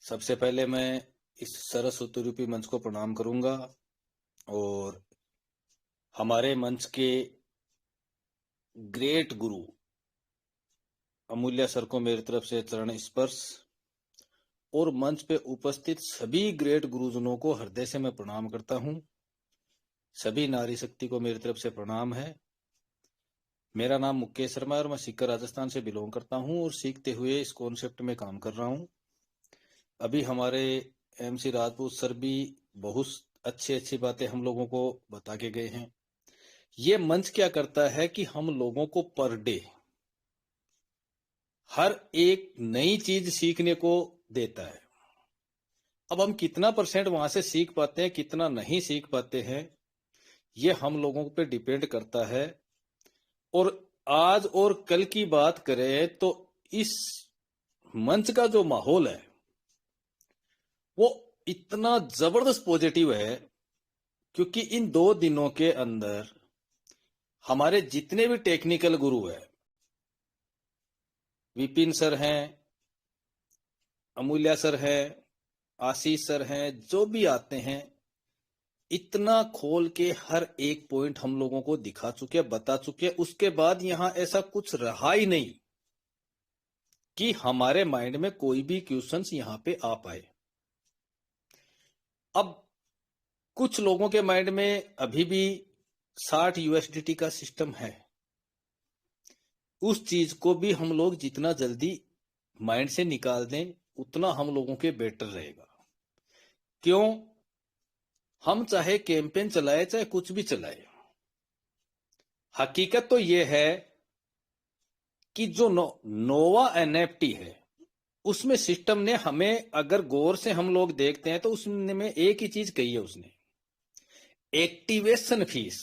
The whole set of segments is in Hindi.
सबसे पहले मैं इस सरस्वती रूपी मंच को प्रणाम करूंगा और हमारे मंच के ग्रेट गुरु अमूल्य सर को मेरी तरफ से चरण स्पर्श और मंच पे उपस्थित सभी ग्रेट गुरुजनों को हृदय से मैं प्रणाम करता हूं। सभी नारी शक्ति को मेरी तरफ से प्रणाम है। मेरा नाम मुकेश शर्मा है और मैं सीकर राजस्थान से बिलोंग करता हूं और सीखते हुए इस कॉन्सेप्ट में काम कर रहा हूं। अभी हमारे MC राजपूत सर भी बहुत अच्छी बातें हम लोगों को बता के गए हैं। ये मंच क्या करता है कि हम लोगों को पर डे हर एक नई चीज सीखने को देता है। अब हम कितना % वहां से सीख पाते हैं, कितना नहीं सीख पाते हैं, ये हम लोगों पे डिपेंड करता है। और आज और कल की बात करें तो इस मंच का जो माहौल है वो इतना जबरदस्त पॉजिटिव है, क्योंकि इन 2 दिनों के अंदर हमारे जितने भी टेक्निकल गुरु हैं, विपिन सर हैं, अमूल्य सर हैं, आशीष सर हैं, जो भी आते हैं इतना खोल के हर एक पॉइंट हम लोगों को दिखा चुके, बता चुके। उसके बाद यहां ऐसा कुछ रहा ही नहीं कि हमारे माइंड में कोई भी क्वेश्चंस यहां पे आ पाए। अब कुछ लोगों के माइंड में अभी भी 60 USDT का सिस्टम है। उस चीज को भी हम लोग जितना जल्दी माइंड से निकाल दें उतना हम लोगों के बेटर रहेगा। क्यों? हम चाहे कैंपेन चलाए चाहे कुछ भी चलाए, हकीकत तो यह है कि जो नोवा NFT है उसमें सिस्टम ने हमें, अगर गौर से हम लोग देखते हैं तो उसमें एक ही चीज कही है उसने, एक्टिवेशन फीस।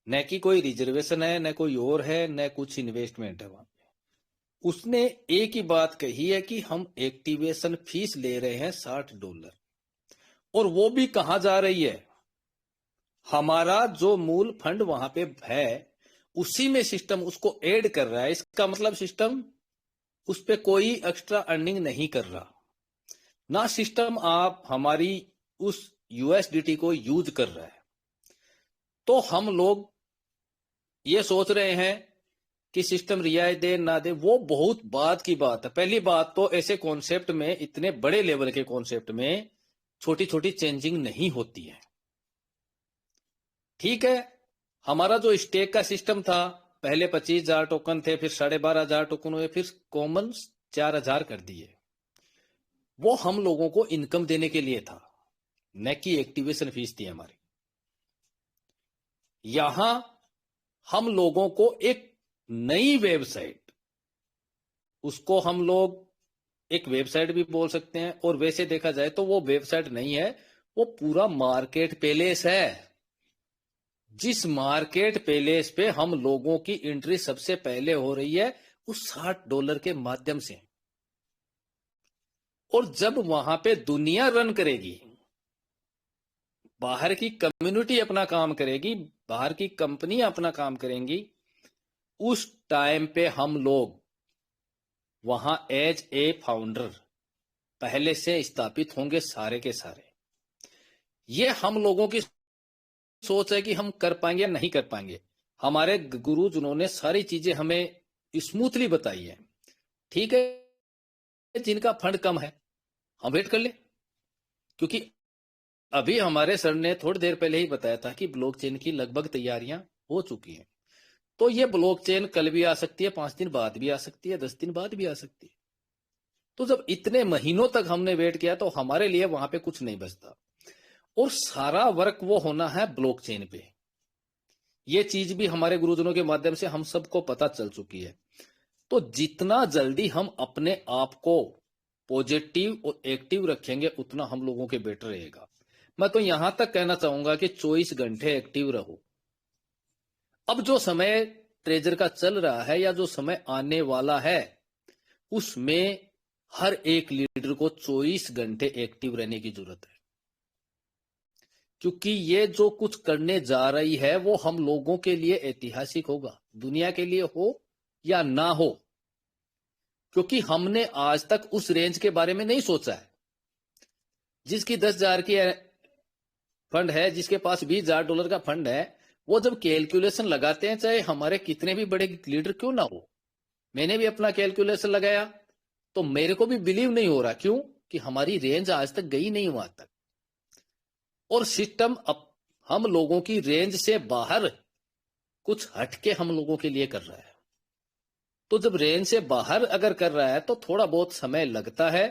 न कि कोई रिजर्वेशन है, न कोई और है, न कुछ इन्वेस्टमेंट है वहां पे। उसने एक ही बात कही है कि हम एक्टिवेशन फीस ले रहे हैं $60, और वो भी कहां जा रही है, हमारा जो मूल फंड वहां पे है उसी में सिस्टम उसको ऐड कर रहा है। इसका मतलब सिस्टम उस पे कोई एक्स्ट्रा अर्निंग नहीं कर रहा, ना सिस्टम आप हमारी उस USDT को यूज कर रहा है। तो हम लोग ये सोच रहे हैं कि सिस्टम रियायत दे ना दे, वो बहुत बात की बात है। पहली बात तो ऐसे कॉन्सेप्ट में, इतने बड़े लेवल के कॉन्सेप्ट में छोटी छोटी चेंजिंग नहीं होती है। ठीक है, हमारा जो स्टेक का सिस्टम था, पहले 25,000 टोकन थे, फिर 12,500 टोकन हुए, फिर कॉमन 4,000 कर दिए। वो हम लोगों को इनकम देने के लिए था, न कि एक्टिवेशन फीस थी हमारी। यहां हम लोगों को एक नई वेबसाइट, उसको हम लोग एक वेबसाइट भी बोल सकते हैं, और वैसे देखा जाए तो वो वेबसाइट नहीं है, वो पूरा मार्केट प्लेस है। जिस मार्केट प्लेस पे हम लोगों की एंट्री सबसे पहले हो रही है उस $60 के माध्यम से। और जब वहां पे दुनिया रन करेगी, बाहर की कम्युनिटी अपना काम करेगी, बाहर की कंपनी अपना काम करेंगी, उस टाइम पे हम लोग वहां एज ए फाउंडर पहले से स्थापित होंगे सारे के सारे। ये हम लोगों की सोच है कि हम कर पाएंगे या नहीं कर पाएंगे। हमारे गुरु जिन्होंने सारी चीजें हमें स्मूथली बताई है। ठीक है, जिनका फंड कम है हम वेट कर ले, क्योंकि अभी हमारे सर ने थोड़ी देर पहले ही बताया था कि ब्लॉकचेन की लगभग तैयारियां हो चुकी हैं। तो ये ब्लॉकचेन कल भी आ सकती है, 5 दिन बाद भी आ सकती है, 10 दिन बाद भी आ सकती है। तो जब इतने महीनों तक हमने वेट किया तो हमारे लिए वहां पे कुछ नहीं बचता, और सारा वर्क वो होना है ब्लॉकचेन पे। ये चीज भी हमारे गुरुजनों के माध्यम से हम सबको पता चल चुकी है। तो जितना जल्दी हम अपने आप को पॉजिटिव और एक्टिव रखेंगे उतना हम लोगों के बेटर रहेगा। मैं तो यहां तक कहना चाहूंगा कि 24 घंटे एक्टिव रहो। अब जो समय ट्रेजर का चल रहा है या जो समय आने वाला है, उसमें हर एक लीडर को 24 घंटे एक्टिव रहने की जरूरत है, क्योंकि ये जो कुछ करने जा रही है वो हम लोगों के लिए ऐतिहासिक होगा, दुनिया के लिए हो या ना हो। क्योंकि हमने आज तक उस रेंज के बारे में नहीं सोचा है। जिसकी 10,000 की फंड है, जिसके पास $20,000 का फंड है, वो जब कैलकुलेशन लगाते हैं, चाहे हमारे कितने भी बड़े लीडर क्यों ना हो, मैंने भी अपना कैलकुलेशन लगाया तो मेरे को भी बिलीव नहीं हो रहा। क्यों? कि हमारी रेंज आज तक गई नहीं वहां तक, और सिस्टम अब हम लोगों की रेंज से बाहर कुछ हटके हम लोगों के लिए कर रहा है। तो जब रेंज से बाहर अगर कर रहा है तो थोड़ा बहुत समय लगता है,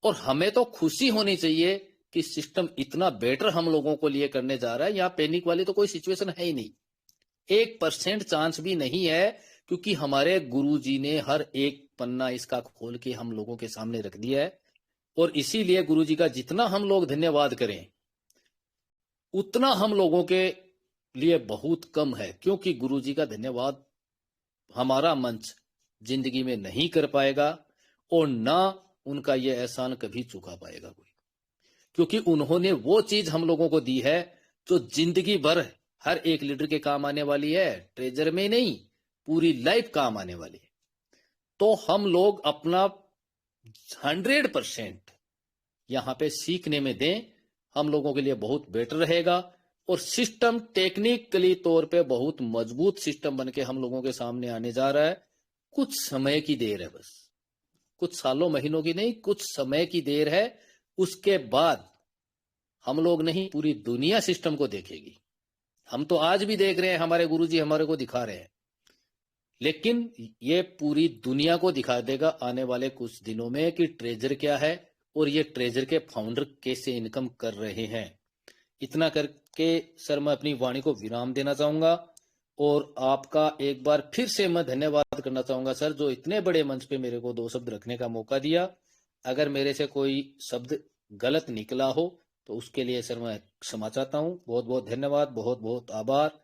और हमें तो खुशी होनी चाहिए कि सिस्टम इतना बेटर हम लोगों को लिए करने जा रहा है। यहां पैनिक वाली तो कोई सिचुएशन है ही नहीं, 1% चांस भी नहीं है, क्योंकि हमारे गुरुजी ने हर एक पन्ना इसका खोल के हम लोगों के सामने रख दिया है। और इसीलिए गुरुजी का जितना हम लोग धन्यवाद करें उतना हम लोगों के लिए बहुत कम है, क्योंकि गुरुजी का धन्यवाद हमारा मंच जिंदगी में नहीं कर पाएगा, और ना उनका ये एहसान कभी चुका पाएगा कोई, क्योंकि उन्होंने वो चीज हम लोगों को दी है जो जिंदगी भर हर एक लीडर के काम आने वाली है, ट्रेजर में नहीं, पूरी लाइफ काम आने वाली है। तो हम लोग अपना 100% यहां पे सीखने में दें, हम लोगों के लिए बहुत बेटर रहेगा। और सिस्टम टेक्निकली तौर पे बहुत मजबूत सिस्टम बन के हम लोगों के सामने आने जा रहा है। कुछ समय की देर है, बस कुछ सालों महीनों की नहीं, कुछ समय की देर है। उसके बाद हम लोग नहीं, पूरी दुनिया सिस्टम को देखेगी। हम तो आज भी देख रहे हैं, हमारे गुरुजी हमारे को दिखा रहे हैं, लेकिन ये पूरी दुनिया को दिखा देगा आने वाले कुछ दिनों में कि ट्रेजर क्या है और ये ट्रेजर के फाउंडर कैसे इनकम कर रहे हैं। इतना करके सर मैं अपनी वाणी को विराम देना चाहूंगा, और आपका एक बार फिर से मैं धन्यवाद करना चाहूंगा सर, जो इतने बड़े मंच पे मेरे को 2 शब्द रखने का मौका दिया। अगर मेरे से कोई शब्द गलत निकला हो तो उसके लिए सर मैं क्षमा चाहता हूं। बहुत बहुत धन्यवाद, बहुत बहुत आभार।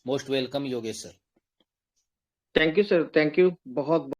Most welcome Yogesh sir. Thank you sir, thank you बहुत।